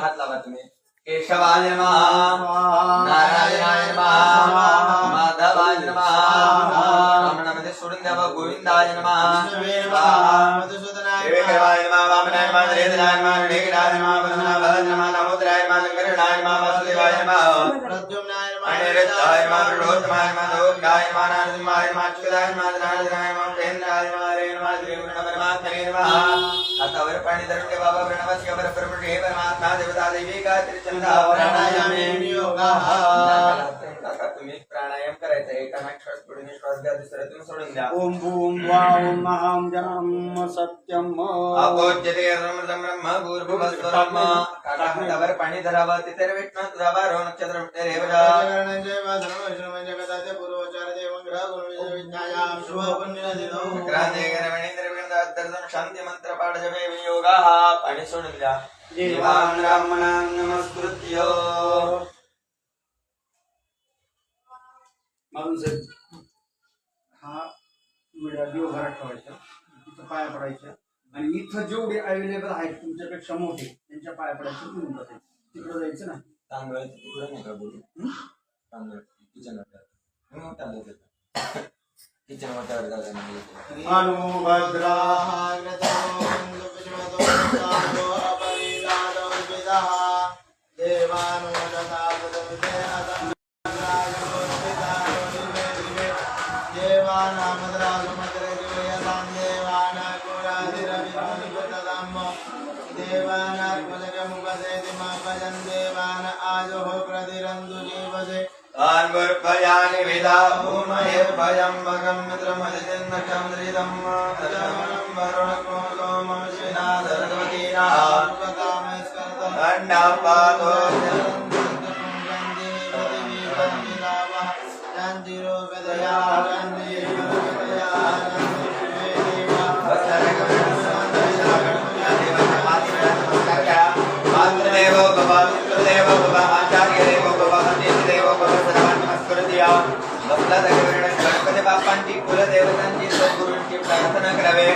हात लावा तुम्ही. केशवाय नमः, नारायणाय नमः, माधवाय नमः, रमणामध्ये सोडून द्यावा. गोविंदाय नमः, देवेकरवाय नमः, वामनाय नमः, नरेंद्राय नमः, विवेकराय नमः, वदनाभय नमः, नमोदराय नमः, शंकरनाय नमः, वासुदेवाय नमः, प्रद्युम्नाय नमः, अनिरुद्धाय नमः, प्रलोभनाय नमः, दोषाय नमः, नारसिंहाय नमः, अच्युताय नमः, धनार्दनाय नमः, प्रेन्द्राय नमः, हरे नमः, श्री परमात्मने नमः. आता वर पाणी धरून दे बाबा. प्रणवस्य परब्रह्म हे परमात्मा देवता दैवी गायत्री चंदा प्राणायामे योगाः. तुम्ही प्राणायाम करायचा. एका श्वास पुढे श्वास घ्या, दुसरा तुम्ही सोडून द्या. ओम भूम वाम महाम जनम सत्यम अपोज्यते अमृतम ब्रह्म भूर्भुवस्वरम. काकावर पाणी धरावं. तिथे विष्णू तुझावा रो नक्षत्र रेवजा शांती मंत्र पाठ जपे योगाः. पाणी सोडून द्या. देवान् ब्राह्मणान् नमस्कृत्य. मारून साहेब हा व्हिडिओ घरात ठेवायचा. तिथं पाया पडायच्या आणि इथं जेवढे अवेलेबल आहेत तुमच्यापेक्षा मोठे त्यांच्या पाया पडायचे. निघून जाते. तिकडे जायचं ना. तांदूळ तिकडे नका बोलू. तांदूळ किचन किचन वाट्यावर जायचं. भयानि विदा भूमयर्भयं भगं मित्रमदिन्द्रकं दृढं दशमनं वरुणकोमं श्रीनाथरघुवीरापातो मातृदेवो भव पितृदेवो भव आचार्यदेवो भव अतिथिदेवो भव सर्वान् नमस्कृत्य गणपती बाप्पांची कुलदेवतांची सद्गुरूंची प्रार्थना करावे.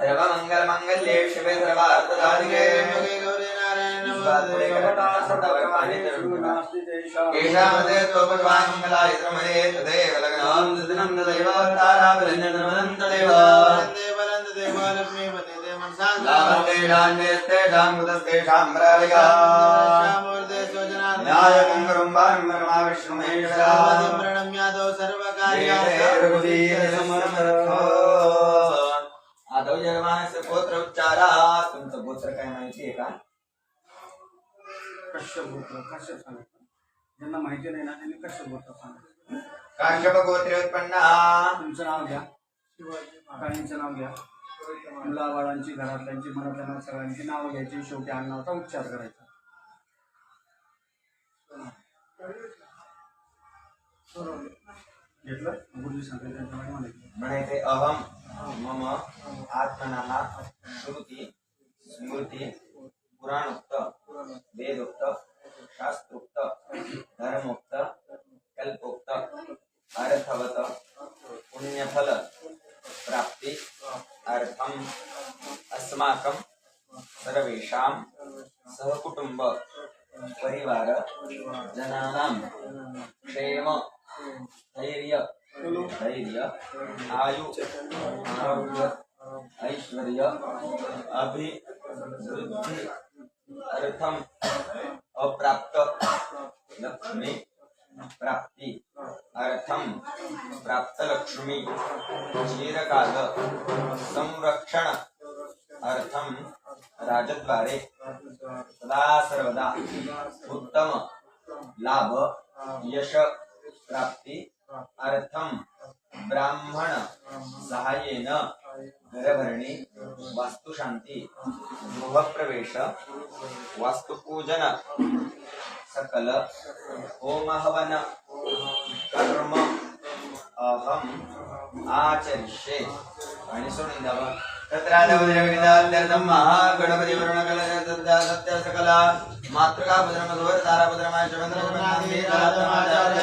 सर्वमंगल मंगल्ये शिवे सर्वार्थसाधिके केशामते त्वभगवान् मंगलाय त्रमये तदेव लग्नं ददनं दैवावतारावरण्यं तदेव लाभस्तेषां मुदस्तेषां प्रलया न्यायकं करुम्बां ब्रह्मा विष्णु महेश्वरं प्रणम्यादौ सर्वकार्यार्थो. आदौ जगमानस्य गोत्र उच्चारा. तुमचं गोत्र काय माहिती आहे का? कश्यप गोत्र. कश्यप सांगितलं. ज्यांना माहिती नाही ना त्यांनी कश्यप गोत्र सांगितलं. काश्यप गोत्रे उत्पन्न. तुमचं नाव घ्या. काहींचं नाव घ्या. मुलाबाळांची घरातल्यांची मनातल्या सगळ्यांची नावं घ्यायची. शेवटी अन्नाचा उच्चार करायचा. घेतलं गुरुजी सांगितलं म्हणायचे. अहम मम आत्मनः श्रुती स्मृती पुराणोक्त वेदोक्त शास्त्रोक्त धर्मोक्त कल्पोक्त अर्थवत पुण्यफल प्राप्ति अर्थम अस्माकं सर्वेषां सहकुटुंब परिवार जनानां क्षेम धैर्य आयु आरोग्य ऐश्वर्य अभिवृद्धि अर्थम अप्राप्त लक्ष्मी प्राप्ति अर्थम प्राप्त लक्ष्मी चिरकाल संरक्षण अर्थम राजद्वारे सदा सर्वदा उत्तम लाभ यश प्राप्ति अर्थम ब्राह्मण सहाय्येन घरभरणी वास्तुशांती गृहप्रवेश वास्तुपूजन सकल होम हवन कर्म अहम आचरिष्ये आणि सोडून द्यावं तत्रादवद्रविदात्यर्थं महागणपती वरुणकलश सत्य सकला मातृका भद्रमधुर ताराभद्रमाय चंद्रमनादि रातमाचार्य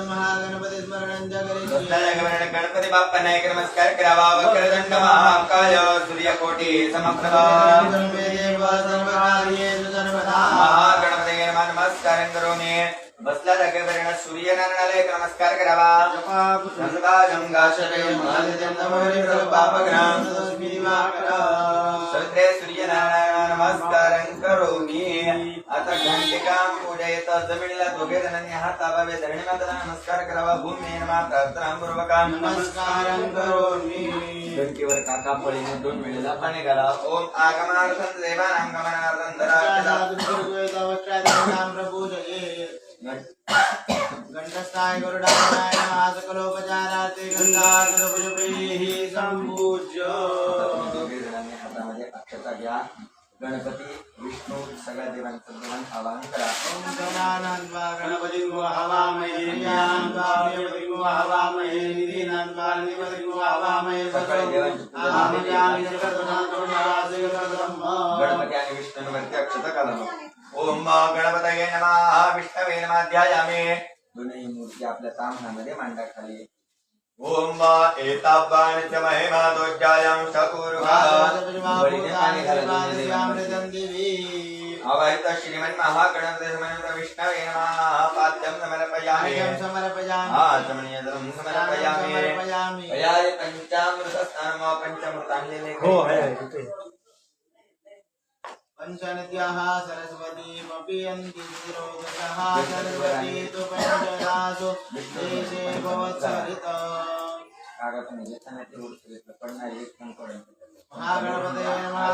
महागणपती स्मरण जगरी गणपती बाप्पांना एक नमस्कार करावा वक्रदंड महाकाय सूर्यकोटी समप्रभा महागणपती नमस्कार करोमी बसला जागेवरून सूर्यनारायणाला एक नमस्कार करावा सत्रे सूर्यनारायण नमस्कार करोमी आता घंटिकां पूजयत जमिनीला दोघे जणांनी हात लावावे धरणी माताला नमस्कार करावा भूमी नमा प्रार्थना पूर्वका नमस्कार करोमी घंटीवर काका पळीने 2 वेळेला पाणी घाला ओम आगमनार्थं देवानां गमनार्थं घंटस्थाय गरुडाय नमः सकलोपचारार्थे गंगाजलपुष्पैः संपूज्य दोघे जणांनी हातामध्ये अक्षता घ्या गणपती विष्णू सगळ्या देवांचं देवान आवाहन करा ओम गणानान्वा गणपतिं हवामहे ज्ञानान्वा गणपतिं हवामहे निधीनान्वा गणपतिं हवामहे आमयामि गणपती आणि विष्णूवरती अक्षता घाला ओम गणपतये नमः विष्णवे नमः ध्यायामि दोन्ही मूर्ती आपल्या ताम्हामध्ये मांडा खाली ओम एताब्बान च महिमा दोज्जायां शकुरुहा बळीने पाणी घाला अवहित श्रीमन् महागणपते समन्वित विष्णवे नमः पाद्यं समर्पयामि आचमनीय जलं समर्पयामि अयाय पंचामृत स्नानम पंचमृतांजली हो आहे पंचनद्याः सरस्वतीमपि यन्ति तिरोदशः सरस्वती तु पञ्चदासु देशे भवत्सरिता कागदाने घेताना ते उडत पडणारी एक कंकण महागणपतये नमः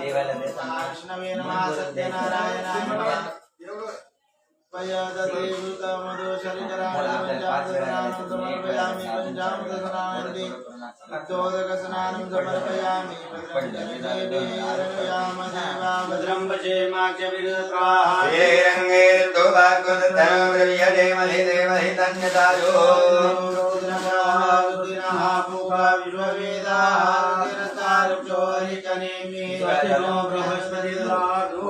देवाला देताना विष्णवे नमः सत्यनारायणाय नमः पयदते वृतमधु शरीराणं समर्पयामि पञ्चामृतस्नानान्ति उद्योदकस्नानं समर्पयामि भद्रं पश्येमाख्यविरुद्धाः रंगे तो भागवतधर्मव्रव्यदे मधे मधितन्यतायो रुद्रः पूका विश्ववेदाः तिरस्तारुक्षोरिकनेमि सत्यनो बृहस्पति द्रादो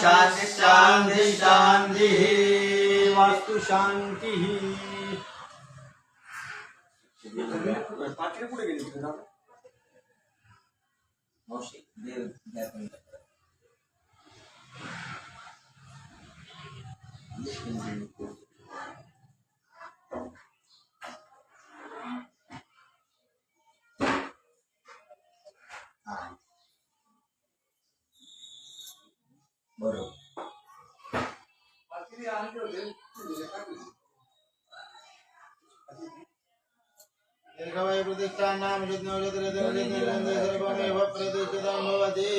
शांति शांति शांति वास्तु शांती प्रतिष्ठानां प्रतिष्ठितं भवति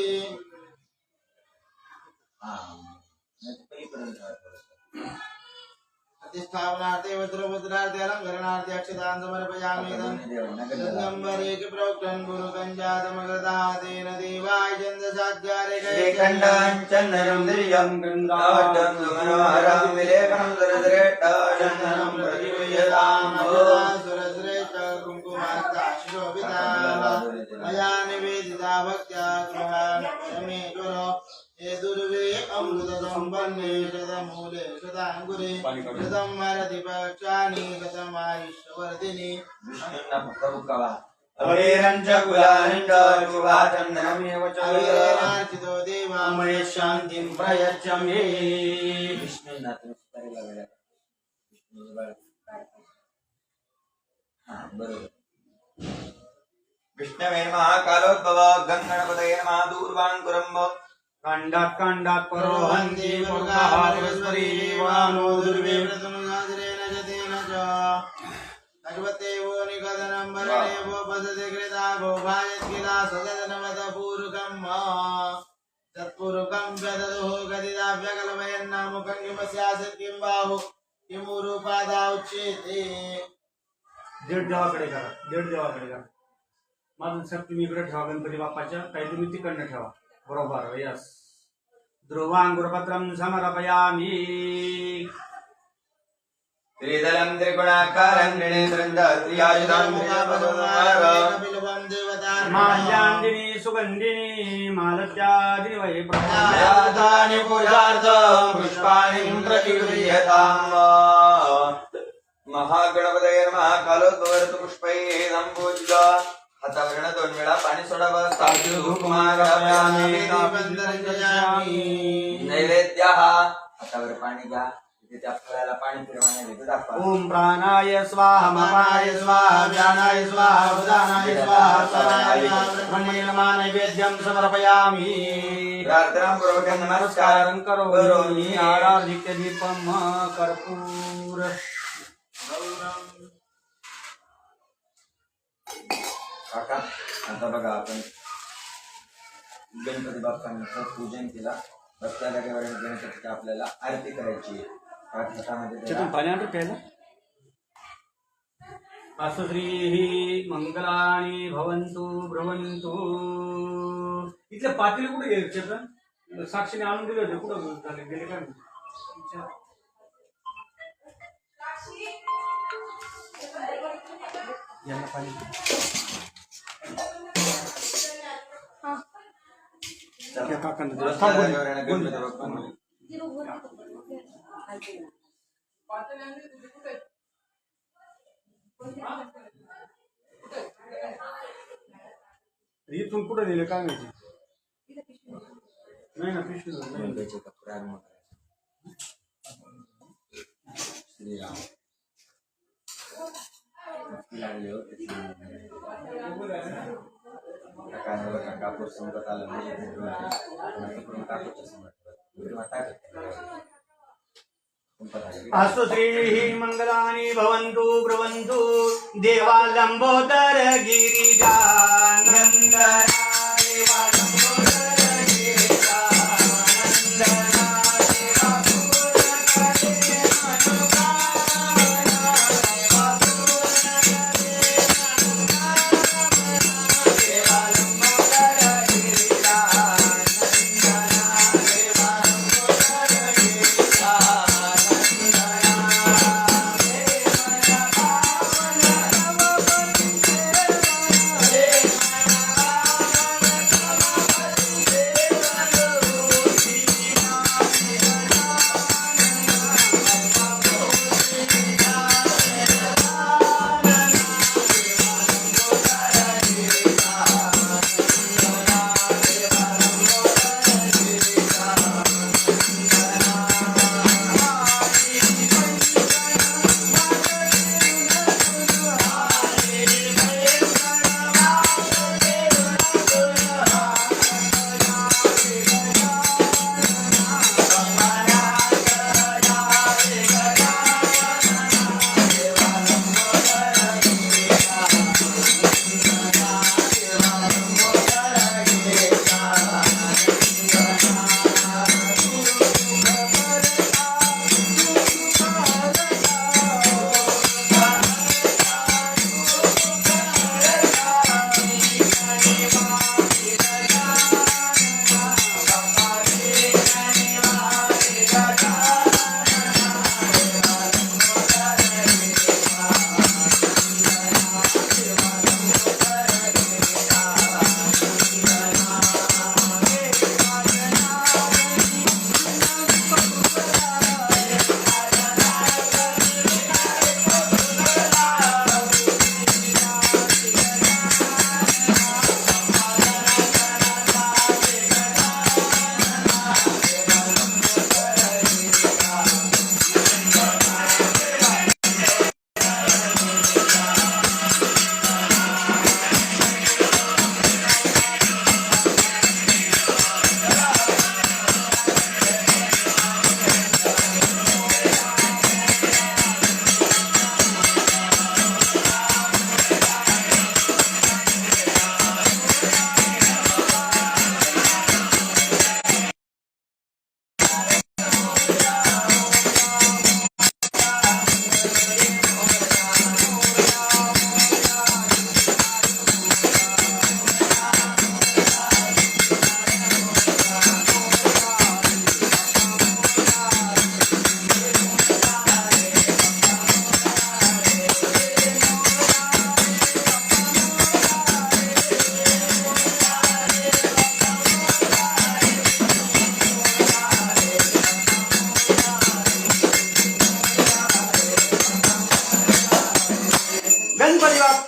प्रतिष्ठापनार्थे वज्रमुद्रार्थे अलङ्करणार्थे अक्षतान् समर्पयामि गंगम्बरे प्रोक्तं गुरुकञ्जातमकृतातेन देवाय चन्दसाध्यारे श्रीखण्डं चन्दनं दिव्यं गन्धाढ्यं सुमनोहरं विलेपनं सुरश्रेष्ठचन्दनं प्रतिगृह्यताम् सुरश्रेष्ठ कुङ्कुमार्ताशोभिताः मया निवेदिता भक्त्या परमेश्वरो हे दुर्वे अमृतसम्पन्ने शतमूले शताङ्कुरे शतं मरति पक्षाणि शतमायुष्यवर्धिनि अवेरं च कुलालं च शुभाचन्दनमेव च अवेरार्चितो देवा महे शान्तिं प्रयच्छ मे विष्णवे नमः कालोद्भव गङ्गणपतये नमः दूर्वाङ्कुरम्ब खण्डात् रोहन्ति मुरुगाः परस्परी वानो दुर्वे व्रतमुगाद्रेण च तेन च भगवते वो निकदनं वरणे वो पदते कृता वो भायत्किला सदनवत पूरुकम् तत्पूरुकं व्यदधुः गदिदाभ्यकल्पयन्नामुखं किमस्यासीत् किं बाहु किमुरुपादा उच्यते देड देवाकडे करा माझं सप्तमीकडे ठेवा गणपती बाप्पाच्या काही तुम्ही तिकडनं ठेवा बरोबर यस ध्रुवांकुरपत्रं समर्पयामि त्रिदलं त्रिगुणाकारं त्रिनेत्रं त्रियायुधं माल्यान्दिनी सुगन्धिनी मालत्यादिनी वै प्रदानि पूजार्थं पुष्पाणि प्रतिगृह्यताम् महागणपतये नमः कालोद्भव पुष्पैः सम्पूजिता हातावरनं 2 वेळा पाणी सोडावं स्थापित धूपमागमयामि नैवेद्यः हातावर पाणी घ्या त्या फळाला पाणी फिरवण्याने दाखवा ओम प्राणाय स्वाहा मपाय स्वाहा व्यानाय स्वाहा उदानाय स्वाहा स्वाहाय ब्रह्मणे नमः नैवेद्यं समर्पयामि प्रार्थनापूर्वक नमस्कारं करोमि आराधित्य दीपं कर्पूर काका आता बघा आपण गणपती बाप्पांचं पूजन केला बसल्याला गणपतीची आपल्याला आरती करायची आहे पाणी आणतो प्यायला अस्तु श्रीः मंगलानि भवन्तु ब्रवन्तु इथले पाटील कुठे गेले चेतन साक्षीने आणून दिले होते कुठं झाले गेले काय यांना पाणी गणपती बाप्पा इथून कुठे दिले काय माहिती नाही ना पिशवी श्रीराम कापूर संकट आलं अस्तु श्रीः मंगलानि भवन्तु ब्रवन्तु देवा लंबोदर गिरिजा नंदना देवा लंबोदर गिरिजा नंदना देवा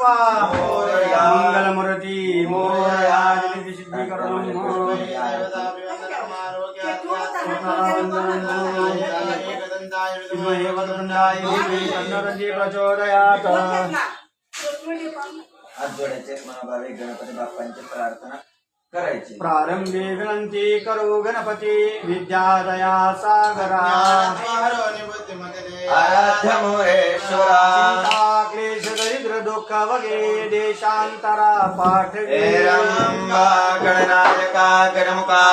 बाप्पा मोरया. मंगलमूर्ती मोरया सिद्धीकरणम विद्महे वक्रतुंडाय धीमहि तन्नो प्रचोदयात् हात जोडायचे मनोभावे गणपती बाप्पांची प्रार्थना करायची. प्रारंभे विनंती करू गणपती विद्यादया सागरा आराध्य मोरेश्वरा चिंता क्लेश दरिद्र दुःख वगे देशांतरा पाठवे रंबा गणनायका गणमुखा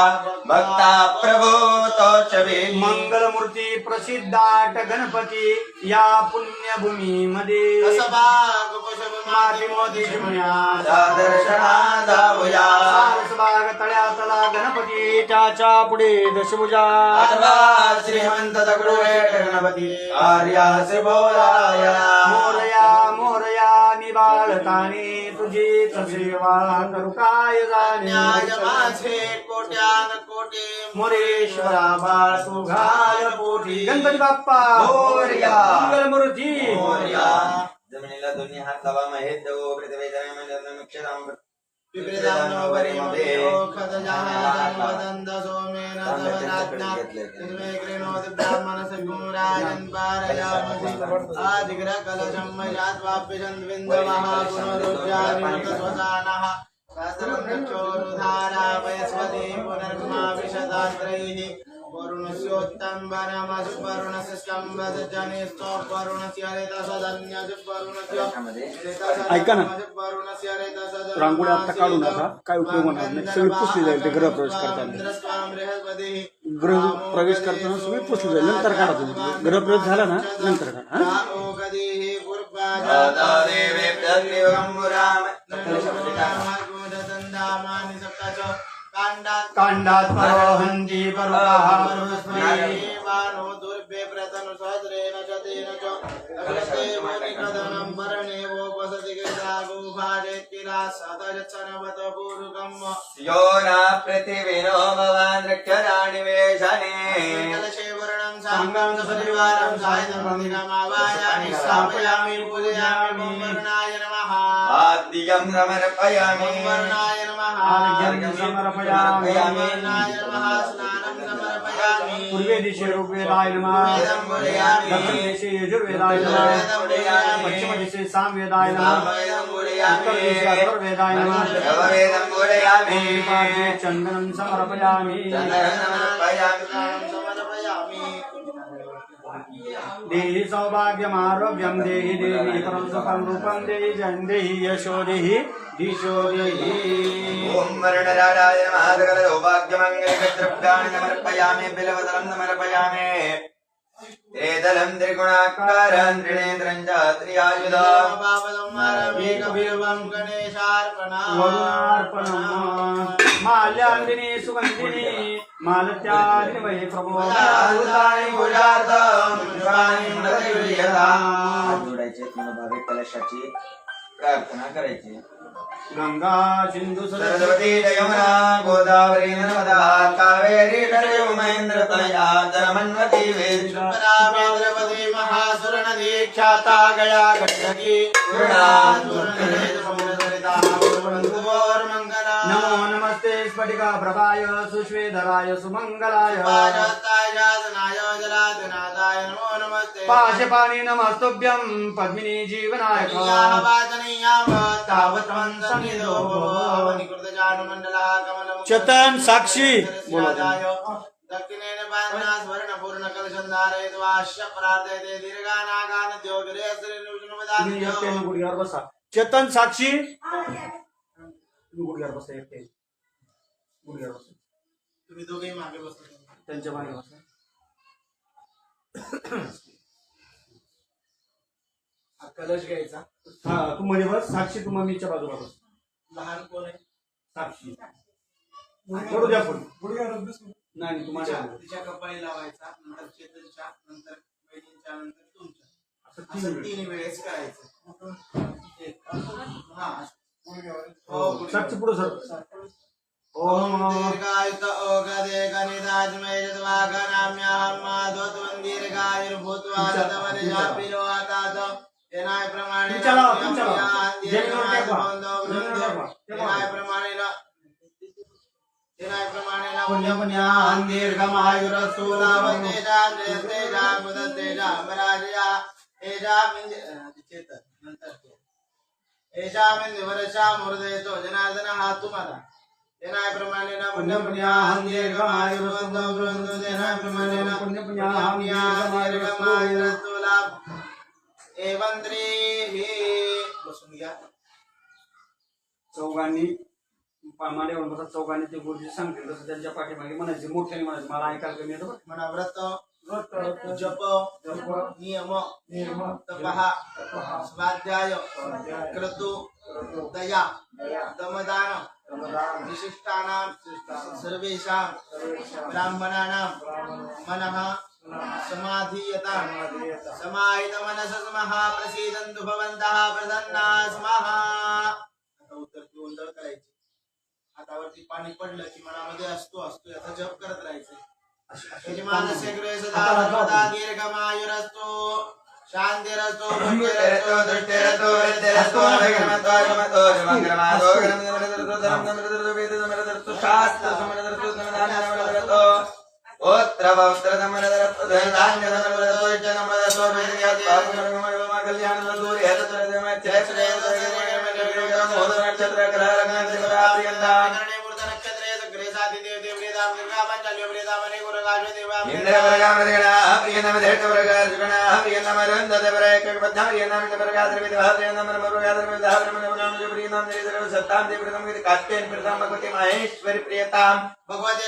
भक्ता प्रभो तोचवे मंगलमूर्ती प्रसिद्धाट गणपती या पुण्यभूमीमध्ये माती मोदी दर्शना जाऊया सारसबाग तळ्यातला गणपती त्याच्या पुढे दशभुजा आठवा श्रीमंत दगडूशेठ गणपती आर्यास बोलाया मोरया मोरया निबाळताने तुझीच सेवा करू काय जाणे माझे कोट्यान कोटी मोरेश्वरा बाळ तू घाल पोटी गणपती बाप्पा मोरया. मंगलमूर्ती मोरया. जमिनीला दोन्ही हात लावा महेश देव ऐका ना रांगोळी आता काढू नका काय उपयोग होणार नाही सगळी पुसली जाईल ते गृहप्रवेश करताना गृहप्रवेश करताना सगळी पुसली जाईल नंतर काढा तुम्ही गृहप्रवेश झाला ना नंतर काढा कांडात परहंती यो ना पृथिवीनो भवान् रक्षराणि वेशने सांगं सपरिवारं सायं नमावायामि स्थापयामि पूजयामि वर्णाय नमः आद्यं समर्पयामि वर्णाय नमः आर्घ्यं समर्पयामि वर्णाय नमः स्नानं समर्पयामि पूर्वे दिशे ऋग्वेदाय नमः दक्षिण दिशे यजुर्वेदाय नमः पश्चिम दिशे सामवेदाय नमः उत्तर दिशे अथर्ववेदाय नमः पादे चंदनं समर्पयामि देहि सौभाग्यमारोग्यं देहि देवी परं सुखं रूपं देहि जयं देहि यशो देहि दिशो देहि ओम वरुणराजाय नमः सकल सौभाग्यमङ्गलद्रव्याणि समर्पयामि बिल्वदलं समर्पयामि त्रिदलं त्रिगुणाकारं त्रिनेत्रं च त्रियायुधं वरुणार्पणम् माल्यान्दिनी सुगन्धिनी मालत्यादिनि वै प्रबोधानि पूजार्थं पुष्पाणि प्रतिगृह्यताम् जोडायचे मनोभावे कलशाची प्रार्थना करायची. गंगा सिंधु सरस्वती यमुना गोदावरी नर्मदा कावेरी सरयू महेंद्र तनया धर्मन्वती द्रौपदी महासुर नदी ख्याता गया गंडकी नमो नमस्ते स्फटिका प्रभाय सुश्वेधराय सुमंगलाय नमो नमस्ते पाशपाणि नमस्तुभ्यं पद्मिनी जीवनाय चेतन साक्षी दक्षिणेन बांधना स्वर्ण पूर्ण कलशं धारयित्वा अश्य प्रार्थयते दीर्घानागानद्योगिरे गुडघ्यावर बसा चेतन साक्षी गुडघ्यावर बसा एकटे गुडघ्यावर बसा तुम्ही दोघेही मागे बसा त्यांच्या मागे बसा कलश घ्यायचा हा तू मध्ये बस साक्षी तू मम्मीच्या बाजूला बस लहान कोण आहे साक्षी करू द्या पण नाही तुम्हाला तिच्या कपाळी लावायचा नंतर चेतनच्या नंतर बहिणींच्या नंतर तुमच्या असं असं 3 वेळेस करायचं हा हो साक्षी पुढे सर ओम दीर्घायुत ओगदे गणिताजमय जद्वागनाम्याहं माधवत्वं दीर्घायुर्भूत्वा शतवर्षापिरो आतात तेनाय प्रमाणे तुमच्या लावा, तुमच्या लावा. जमिनीवर टेकवा. जमिनीवर टेकवा. तेनाय प्रमाणे पुण्य पुण्यान दीर्घमायुरस्तु लाभतेजां जयतेजां मुदतेजां मराजया एजामिन वर्षा मुर्देतो जनार्दन हा तुम्हाला तेनाय प्रमाणे पुण्य पुण्यान दीर्घमायुरस्तु ब्रह्मो तेनाय प्रमाणे पुण्य पुण्यान दीर्घमायुरस्तु लाभ एवंत्री बसून घ्या चौघांनी मांड्यावर बसा. चौघांनी ते गुरुजी सांगतील तसं त्यांच्या पाठीमागे म्हणायचे, मोठ्याने म्हणायचे. मला ऐकायला कमी येतं बरं. म्हणा व्रत जप नियम तपः स्वाध्याय क्रतु दया दमदान विशिष्टानां सर्वेषां ब्राह्मणानां मनः समाधीयतां समाहित मनसः महाप्रसीदन्तु भवन्तः प्रसन्नाः स्मः. आता उत्तर देऊन दळ करायची. हातावरती पाणी पडलं की मनामध्ये असतो याचा जप करत राहायचं. यजमानस्य गृहे सदा दीर्घमायुरस्तु शान्तिरस्तु भुक्तिरस्तु दृष्टिरस्तु वृद्धिरस्तु अभिक्रमतो अभिक्रमतो शुभङ्क्रमातो क्रमदमरदरतो धर्मदमरदरतो वेददमरदरतो शास्त्रदमरदरतो धर्मदानमरदरतो ओत्रवस्त्रदमरदरतो धर्मदान्यदमरदरतो इच्छनमरदरतो वेदयात्पादमरदरतो कल्याणदरतो महेश्वरी प्रियताम भगवते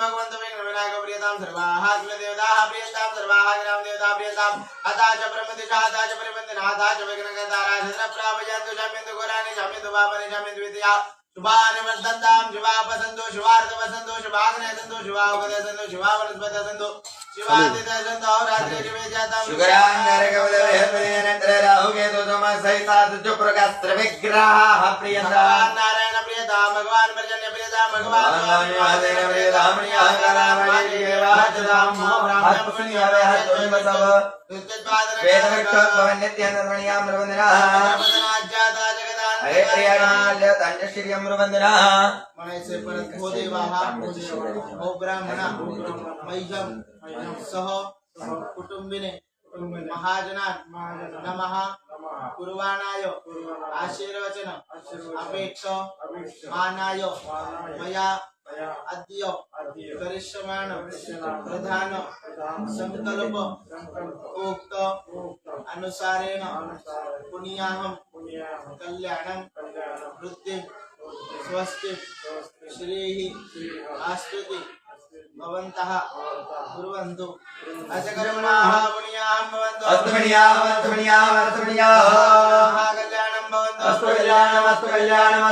भगवंत विनायक प्रियताम सर्वाः देवताः प्रियताम सर्वाः ग्राम देवता प्रियताम अताच प्रमदिशा अताच प्रबंधनाथाच विघ्नकर्तारा छत्रप्रावयन्तु शामिन्तु घोराणि शामिन्तु पापनि शामिन्तु विद्या शुभानि वर्धन्तां शुभापसन्तु शुभार्थवसन्तु शुभाग्नयसन्तु शुभावगतसन्तु शुभावनस्पतसन्तु शिवादितसन्तु रात्रि शिवेजातां शुक्रांगरकवलवेहपदेनंतर राहुकेतु समसहितात् चुप्रकास्त्र विग्रहाः प्रियताम् नारायण प्रियतां भगवान पर्जन्य प्रियतां भगवान महादेव प्रियतां प्रियतां महाब्राह्मणः वेदवृक्षोद्भवन्नित्यनर्मणीयां प्रबन्धनाः हरे प्रियाणाल्य तान्यश्रियं प्रबन्धनाः म्हणायचे परत हो देवा हो ब्राह्मणा मैजम सह कुटुंबिने महाजना नमः कुर्वाणाय आशीर्वचन अपेक्ष मानाय मया अद्य करिष्यमाण प्रधान संकल्प उक्त अनुसारेण पुण्याहं कल्याणं वृद्धिं स्वस्ति श्रीः आस्तुति भवन्तः कुर्वन्तु अचकर्मणाः पुण्याहं भवन्तु अस्तु कल्याणं भवन्तु अस्तु कल्याणम्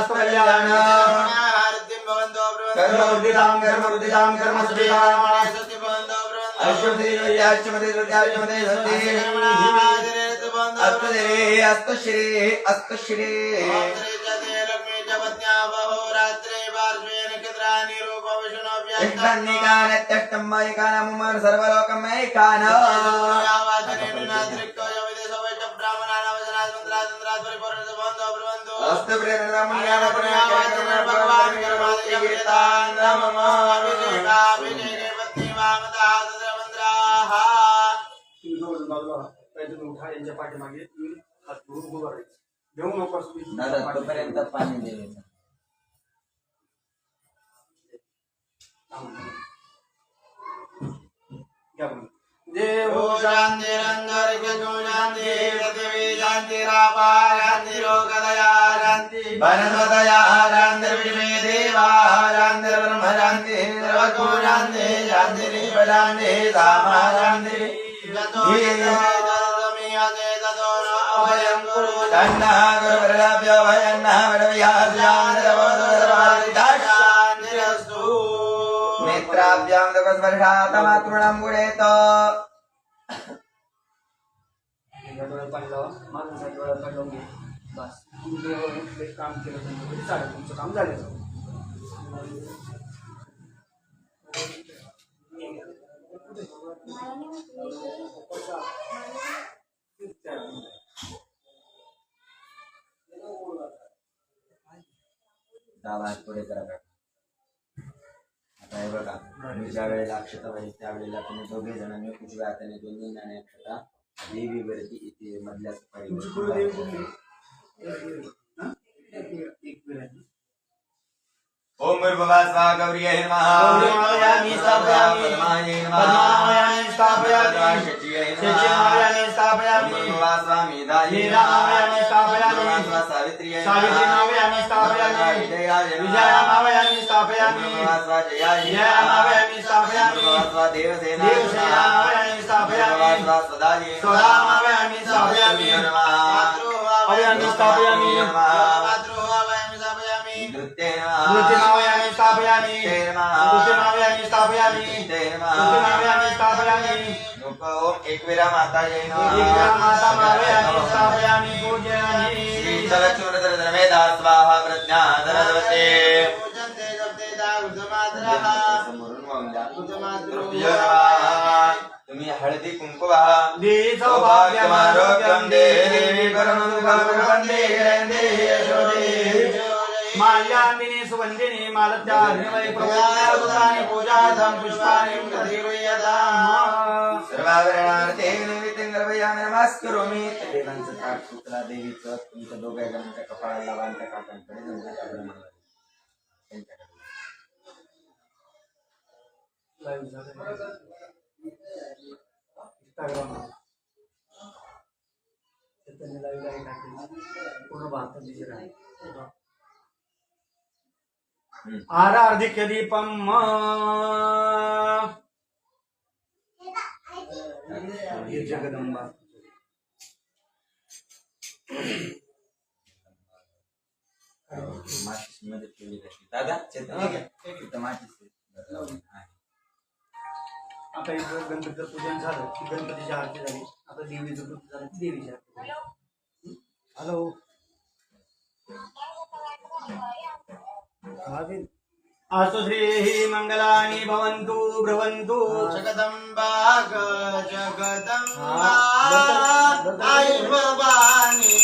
वृद्धिं भवन्तु कर्मवृद्धितां कर्मवृद्धितां सति भवन्तु अस्तु श्री यांच्या पाठीमागे हात धरून उभं राहायचं. घेऊ नकोस तोपर्यंत पाणी द्यायचं. देवो शांतिरंदर गो शांति पृथ्वी शांतिरापा शांतिरोगदया शांति वनस्पतया शांतिर्विश्वे देवा शांतिर्ब्रह्म शांति सर्वको शांति शांतिरेव शांति सामा शांति यतो यतोमियते ततो न अभयं कुरु तन्नः गुरुवरदाभ्यो भयन्नः शान्तिरस्तु नेत्राभ्यां तपस्वर्षातमात्मनं गुणेत डोळ्यात पाणी लावा. माझं डोळ्यात पाणी लावून घे. बस तुम्ही देवावर एक काम केलं तर चालेल, तुमचं काम झालं. दाबा पुढे करा काका. आता हे बघा मी ज्या वेळेला अक्षता पाहिजे त्यावेळेला तुम्ही दोघे जणांनी उजव्या हाताने 2 नाणे अक्षता देवी वरती इथे मधल्या तुमची कुलदेवी सुपारी कुठली? एक वेळ ओम भूर्भुवः स्वः गौर्यै नमः. गौरीमायामि स्थापयामि. पद्मायै नमः. पद्मामायामि स्थापयामि. शच्यै नमः. शच्यमायामि स्थापयामि. भूर्भुवः स्वः मेधायै नमः. मेधामायामि स्थापयामि. भूर्भुवः स्वः सावित्र्यै नमः. सावित्रीमायामि स्थापयामि. विजयाय नमः. विजयामायामि स्थापयामि. भूर्भुवः स्वः जयाय नमः. जयामायामि स्थापयामि. भूर्भुवः स्वः देवसेनाय नमः. देवसेनामायामि स्थापयामि. भूर्भुवः स्वः स्वदायै नमः. स्वदामायामि स्थापयामि. मातृभावयामि स्थापयामि. मातृभावयामि स्थापयामि. नृत्ये नमः. नृत्यमायामि स्थापयामि. नृत्ये नमः. नृत्यमायामि स्थापयामि. नृत्ये नमः. नृत्यमायामि स्थापयामि. ओम एकवीरा मातायै नमः. एकवीरा मातामायामि स्थापयामि. पूजयामि. श्रीचलक्षुरधरमेधा स्वाहा प्रज्ञा धरवते. पूजन्ते जपते दागुतमात्रः. समोरून वाहून द्या. गुतमातृ. तृतीय नमः. तुम्ही हळदी कुंकू वाहा. दे सौभाग्यमारोग्यं देहि परमसुखं माल्यान्दिनी सुवन्दिनी मालत्याग्निमयि प्रभुतानि पूजार्थं पुष्पाणि प्रतिगृह्यताम्. सर्वाभरणार्थे नैवेद्यं अर्पयामि नमस्करोमि. देवांचं ताट सुतला देवीचं तुमच्या दोघे जणांच्या कपाळाला लावा आणि त्या काकांकडे त्यांच्याकडे म्हणा. त्यांच्याकडे पूर्ण भारतात दिसत आहे. आरार्धिक्य दीपम जगदंबा माचीस मदत केली जाते. दादा तिथं माचीस आहे. आता इथं गणपतीचं पूजन झालं की गणपतीची आरती झाली. आता देवीचं पूजन झालं की देवीची आरती. हॅलो अस्तु श्री मंगलानि भवन्तु ब्रवन्तु जगदंबा जगदम्बा आई भवानी.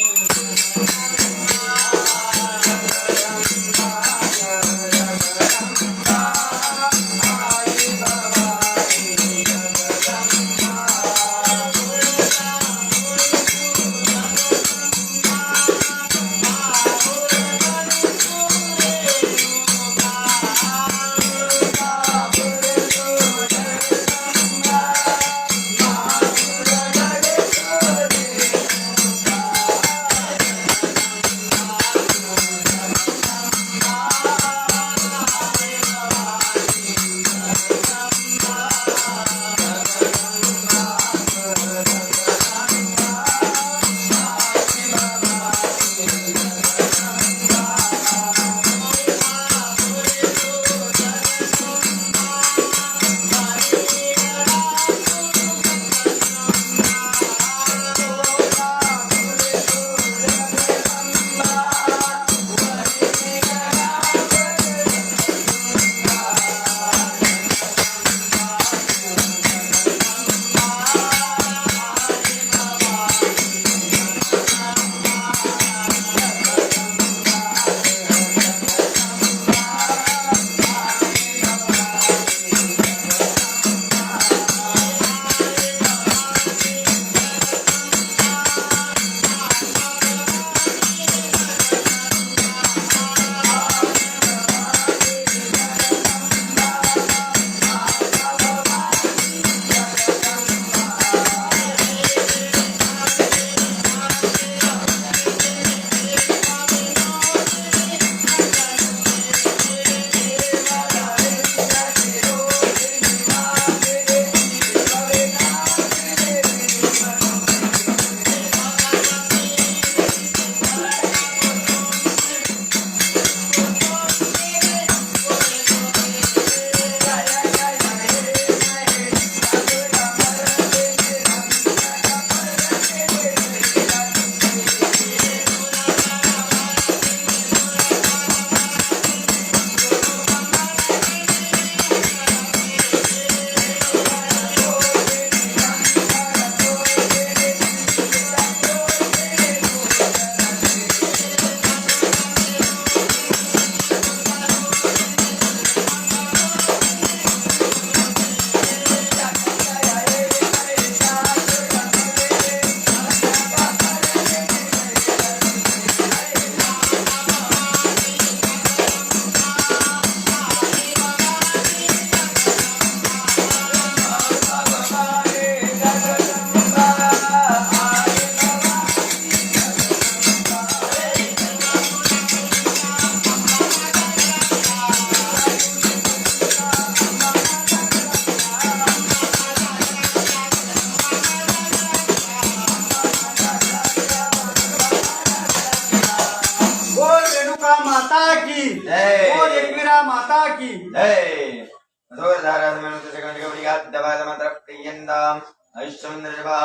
माता की जय जोरदार मनुष्य सेकंड गवडी गात दबाद मंत्र प्रियंदाम ऐश्वर्यवा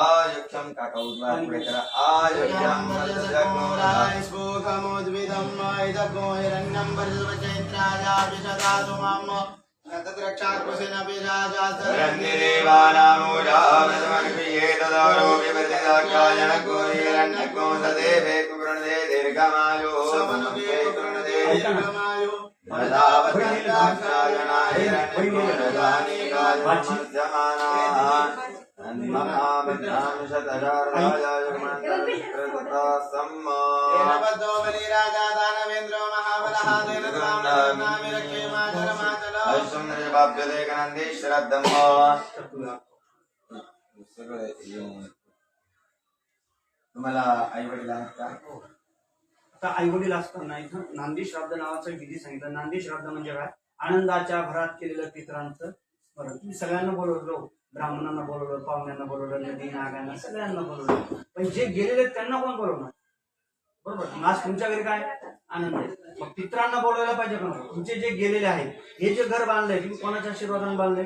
आयुक्षम काकौद्वार पुढे करा आयुक्षम मदजग्नोराय तुम्हाला आई वडील आहेत का? आता आई वडील असताना इथं नांदी श्राद्ध नावाचा विधी सांगितलं. नांदी श्राद्ध म्हणजे काय? आनंदाच्या भरात केलेलं पितरांचं स्मरण. तुम्ही सगळ्यांना बोलवलं, ब्राह्मणांना बोलवलं, पाहुण्यांना बोलवलं, नदी नागांना सगळ्यांना बोलवलं, पण जे गेलेले त्यांना कोण बोलवणार? बरोबर. आज तुमच्या घरी काय आनंद आहे, मग पितरांना बोलवायला पाहिजे का? तुमचे जे गेलेले आहेत, हे जे घर बांधलंय तुम्ही कोणाच्या आशीर्वादाने बांधलंय?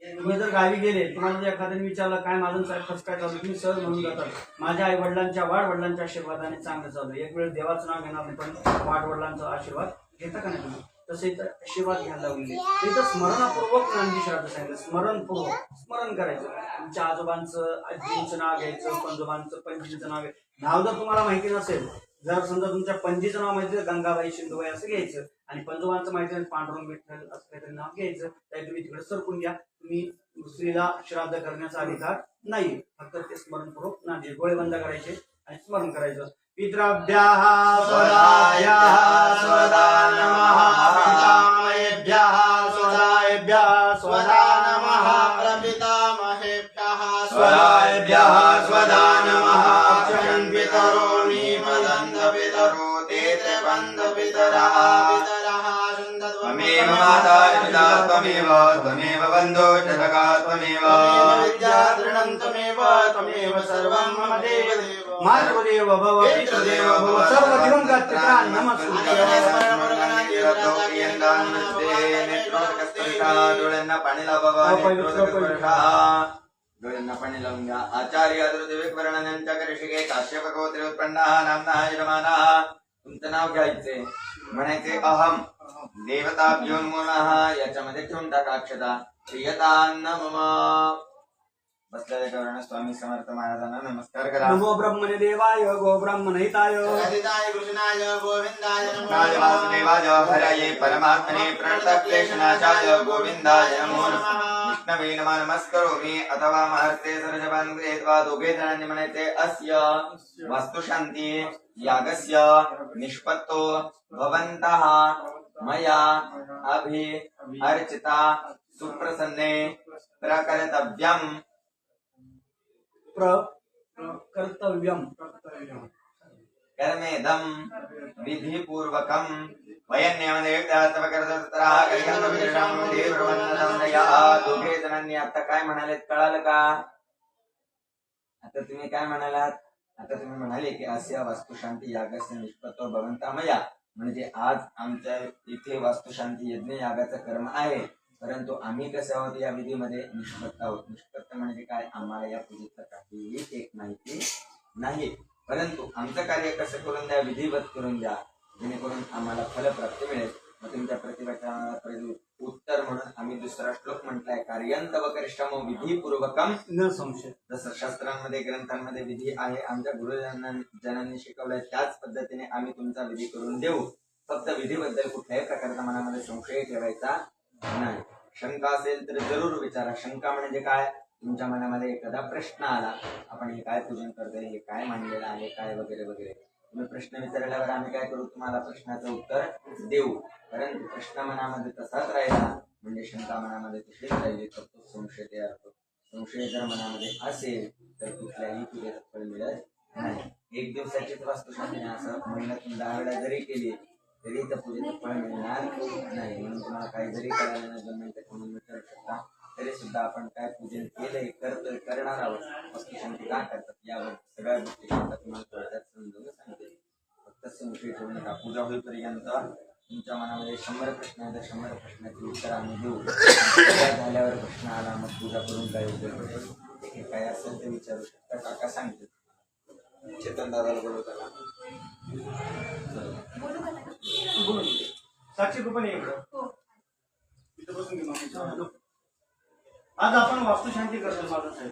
तुम्ही जर गावी गेले, तुम्हाला जर एखाद्याने विचारलं काय माझं साहेब कसं काय चालू, तुम्ही सहज म्हणून जातात माझ्या आई वडिलांच्या वाढवडिलांच्या आशीर्वादाने चांगलं चालू. एक वेळ देवाचं नाव घेणार नाही, पण वाढवडिलांचा आशीर्वाद घेता का नाही तुम्ही? तसे इथं आशीर्वाद घ्यायला लागले. इथं स्मरणापूर्वक नांदी श्राद्ध सांगितलं. स्मरणपूर्वक स्मरण करायचं. तुमच्या आजोबांचं, आजींचं नाव घ्यायचं, पंजोबांचं, पणजींचं नाव घ्यायचं. नाव जर तुम्हाला माहिती नसेल, जर समजा तुमच्या पणजीचं नाव माहिती गंगाबाई शिंदूबाई असं घ्यायचं, आणि पंजोबांचं माहिती आहे पांडुरंग विठ्ठल असं काहीतरी नाव घ्यायचं, त्याला तुम्ही तिकडे सरकून घ्या. तुम्ही स्त्रीला श्राद्ध करण्याचा अधिकार नाही. फक्त ते स्मरणपूर्वक नांदी डोळे बंद करायचे आणि स्मरण करायचं. पितृभ्यः स्वदाभ्यः स्वदा नमः, पितामहेभ्यः स्वदाभ्यः स्वदा नमः, प्रपितामहेभ्यः स्वदाभ्यः स्वदा नमः. पितरोणि मदन्त पितरो ते त्रिबन्ध पितरः पितरः त्वमेव माता पिता त्वमेव त्वमेव बन्धो च सखा त्वमेव विद्या तृणं त्वमेव त्वमेव सर्वं मम देव मातृदेव भव पितृदेव भव सर्व दिवंगत पितरान् नमस्ते. डोळ्यांना पाणी लावा, डोळ्यांना पाणी लावून घ्या. आचार्य द्रुतविक वर्णनांच्या ऋषिके काश्यप गोत्रे उत्पन्ना नामना यजमानः. तुमचं नाव घ्यायचे, म्हणायचे अहम देवताभ्यो नमः. याच्यामध्ये ठेवून टाका अक्षता प्रियतान्न मम. बसलेल्या गौरांना स्वामी समर्थ महाराजांना नमस्कार करा. नमो ब्रह्मणे देवाय गो ब्रह्मणहिताय आदिताय कृष्णाय गोविंदाय नमो वासुदेवाय हरये परमात्मने प्रणतक्लेशनाशाय गोविंदाय नमो नमः. विष्णवे नमः नमस्करोमि अथवा महर्ते सर्वजपान गृहीत्वा दोघे जणांनी म्हणायचे अस्य वास्तुशांती यागस्य निष्पत्तो भवन्तः मया अभि अर्चिता सुप्रसन्ने प्रकर्तव्यम् कर्तव्यम कर्मेदम विधिपूर्वकम दोघे जणांनी आता काय म्हणाले कळालं का? आता तुम्ही काय म्हणालात? आता तुम्ही म्हणाले की अस्य वास्तुशांती यागस्य निष्पत्तो भवन्ता मया, म्हणजे आज आमच्या इथे वास्तुशांती यज्ञ यागाचं कर्म आहे, परंतु आम्ही कसे आहोत या विधीमध्ये निष्पत्त आहोत. निष्पत्त म्हणजे काय? आम्हाला या पूजेचं काहीही एक माहिती नाही, परंतु आमचं कार्य कसं करून द्या, विधिवत करून द्या, जेणेकरून आम्हाला फलप्राप्ती मिळेल. मग तुमच्या प्रतिभाच्या उत्तर म्हणून आम्ही दुसरा श्लोक म्हटलाय, कार्यंतव करिष्ठमो विधीपूर्वकम न संशय. जसं शास्त्रांमध्ये ग्रंथांमध्ये विधी आहे, आमच्या गुरुजनांनी शिकवलंय त्याच पद्धतीने आम्ही तुमचा विधी करून देऊ. फक्त विधीबद्दल कुठल्याही प्रकारचा मनामध्ये संशय ठेवायचा नाही. शंका असेल तर जरूर विचारा. शंका म्हणजे काय? तुमच्या मनामध्ये एखादा प्रश्न आला, आपण हे काय पूजन करतोय, हे काय मांडलेलं आहे, काय वगैरे वगैरे, तुम्ही प्रश्न विचारल्यावर आम्ही काय करू? तुम्हाला प्रश्नाचं उत्तर देऊ. परंतु प्रश्न मनामध्ये तसाच राहिला म्हणजे शंका मनामध्ये तशीच राहिली तर तो संशय तयार होतो. संशय जर मनामध्ये असेल तर कुठल्याही पूजेचं फळ मिळत नाही. एक दिवसाचीच वास्तुशांती असं महिन्यातून 10 वेळा जरी केली तरी त्या पूजेचं फळ मिळणार नाही. म्हणून तुम्हाला काही जरी करायला नाही जमेल तर म्हणून विचारू शकता. तरी सुद्धा आपण काय पूजन केलंय, करतोय, करणार आहोत, वास्तुशांती का करतात यावर सगळ्या गोष्टी तुम्हाला थोडक्यात समजून सांगते. फक्त संशय ठेवू नका. पूजा होईपर्यंत तुमच्या मनामध्ये 100 प्रश्न आहेत, 100 प्रश्नाची उत्तर आम्ही देऊ. त्या झाल्यावर प्रश्न आला मग पूजा करून काय उपयोग होईल, हे काय असेल ते विचारू शकता. काका सांगते. चेतन दादाला बोलवताना बोलून घे. साक्षी तू पण ये इकडं. इथं बसून घे मामी. आज आपण वास्तुशांती करतो माझं साहेब.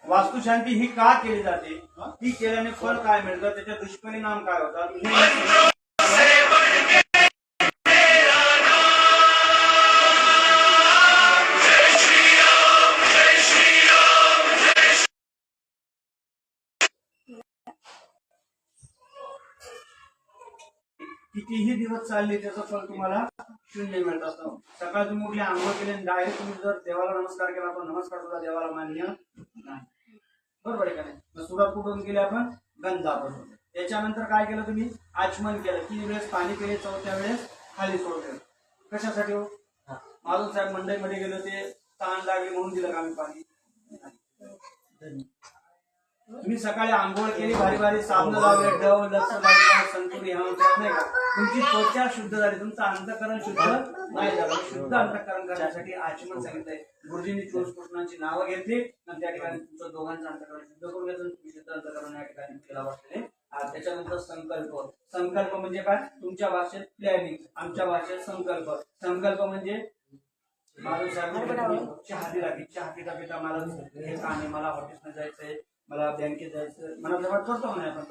वास्तुशांती ही का केली जाते, ती केल्याने फळ काय मिळतं, त्याचे दुष्परिणाम काय होतात, कितीही दिवस चालले त्याचं फळ तुम्हाला 0 मिळत असतं. सकाळी तुम्ही उठले, आंघोळ केले, डायरेक्ट तुम्ही जर देवाला नमस्कार केला तर नमस्कार सुद्धा देवाला मान्य नाही. बरोबर आहे का नाही. मग सुरुवात कुठून केली आपण, गंधापासून. त्याच्यानंतर काय केलं तुम्ही, आचमन केलं. 3 वेळेस पाणी केले, 4थ्या वेळेस खाली सोडलं. कशासाठी हो, माधव साहेब मंडईमध्ये गेलो, ते ताण लागले म्हणून दिलं का आम्ही पाणी. तुम्ही सकाळी आंघोळ केली, भारी भारी साबण लावले, डव लक्ष संतुरी नाही का, तुमची त्वचा शुद्ध झाली, तुमचं अंतःकरण शुद्ध नाही झालं. शुद्ध अंतःकरण करण्यासाठी आचमन सांगितलंय. गुरुजींनी 24 कृष्णांची नावं घेतली आणि त्या ठिकाणी तुमचं दोघांचं अंतःकरण शुद्ध करून घेतलं. तुम्ही शुद्ध अंतःकरण या ठिकाणी केला बसलेले. त्याच्यानंतर संकल्प. संकल्प म्हणजे काय, तुमच्या भाषेत प्लॅनिंग, आमच्या भाषेत संकल्प. संकल्प म्हणजे माणूस चहा दिला की चहा पिता पिता मला हे काम आहे, मला ऑफिसला जायचंय, मला बँकेत जायचं, मला जवळ करतो म्हणे आपण.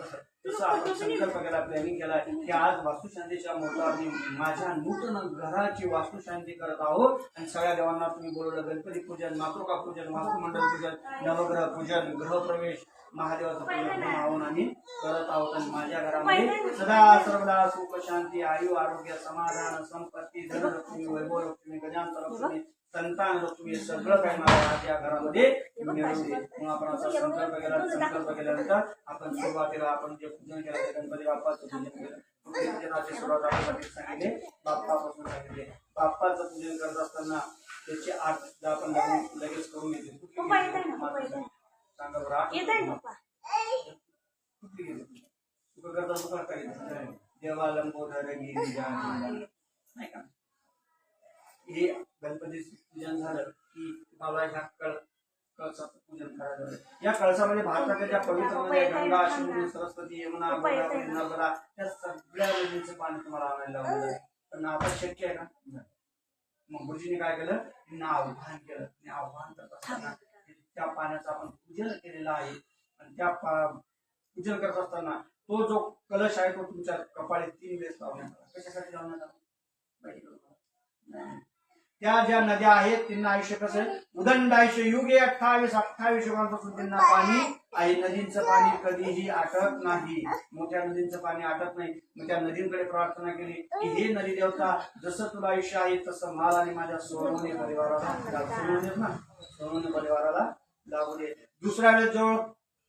तसं आपण संकल्प केला, प्लॅनिंग केला की आज वास्तुशांतीच्या मोठा माझ्या नूतन घराची वास्तुशांती करत आहोत आणि सगळ्या देवांना तुम्ही बोलवलं. गणपती पूजन, मातृका पूजन, वास्तुमंडळ पूजन, नवग्रह पूजन, गृहप्रवेश, महादेवाचं पूजन म्हणून आम्ही करत आहोत. आणि माझ्या घरामध्ये सदा सर्वदा सुख शांती, आयु आरोग्य, समाधान, संपत्ती, धनलक्ष्मी, वैभव लक्ष्मी, गजांत लक्ष्मी, संतान लक्ष्मी, सगळं काही मला या घरामध्ये मिळवून दे. मग आपण असा संकल्प केला. संकल्प केल्यानंतर आपण सुरुवातीला आपण जे पूजन केलं ते गणपती बाप्पाचं पूजन केलं. पूजनाची सुरुवात आपण सांगितले, बाप्पापासून सांगितले. बाप्पाचं पूजन करत असताना त्याची आरती आपण लगेच करून घेतली. सांगा बरं, देवा लंबोदर गिरिजा नाही का. हे गणपती पूजन झालं की मला ह्या कळसाचं पूजन करायचं. या कळसामध्ये भारताच्या ज्या पवित्र नद्या गंगा, सिंधू, सरस्वती, यमुना, गोदावरी, नर्मदा त्या सगळ्या नदींचं पाणी तुम्हाला आणायला लावलं आहे. पण आता शक्य आहे ना. मग गुरुजीने काय केलं, त्यांना आव्हान केलं. आव्हान करत असताना त्या पाण्याचं आपण पूजन केलेलं आहे. आणि त्या पूजन करत असताना तो जो कलश आहे तो तुमच्या कपाळी 3 वेळेस लावण्यात आला. कशासाठी लावण्यात आला, त्या ज्या नद्या आहेत त्यांना आयुष्य कसं आहे, उदंडायुष्य युगे 28 युगांपासून त्यांना पाणी आहे. नदींचं पाणी कधीही आटत नाही. मोठ्या नदींचं पाणी आटत नाही. मग त्या नदींकडे प्रार्थना केली की हे नदी देवता, जसं तुला आयुष्य आहे तसं मला आणि माझ्या सोनवणे परिवाराला लागू दे. दुसऱ्या वेळेस जो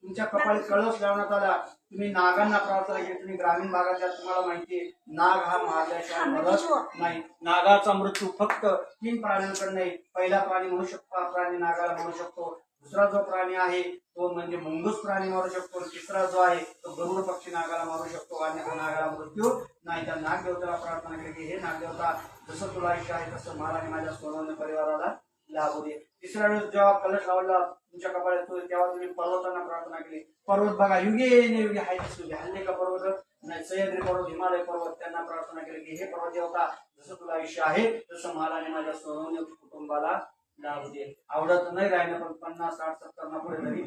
तुमच्या कपाळी कळस लावण्यात आला, तुम्ही नागांना प्रार्थना केली. तुम्ही ग्रामीण भागाच्या तुम्हाला माहितीये, नाग हा मारल्याशिवाय मरत नाही. नागाचा मृत्यू फक्त 3 प्राण्यांकडे नाही. पहिला प्राणी मनुष्य प्राणी नागाला मारू शकतो. दुसरा जो प्राणी आहे तो म्हणजे मुंगूस प्राणी मारू शकतो. तिसरा जो आहे तो गरुड पक्षी नागाला मारू शकतो. आणि नागाला मृत्यू नाही. त्या नागदेवताला प्रार्थना केली की हे नागदेवता, जसं तुला आयुष्य आहे तसं मला आणि माझ्या सोनवणे परिवाराला लागू दे. तिसऱ्या वेळेस जेव्हा कलश लावला तुमच्या कपाळात तेव्हा तुम्ही पर्वतांना प्रार्थना केली. पर्वत बघा युगे युगे आहे तसे हल्ले का पर्वत नाही, सह्याद्री पर्वत, हिमालय पर्वत, त्यांना प्रार्थना केली की हे पर्वत देवता, जसं तुला आयुष्य आहे तसं मला आणि माझ्या सोनवणे कुटुंबाला लागू दे. आवडत नाही राहिलं पण 50, 60, 70 ना पुढे तरी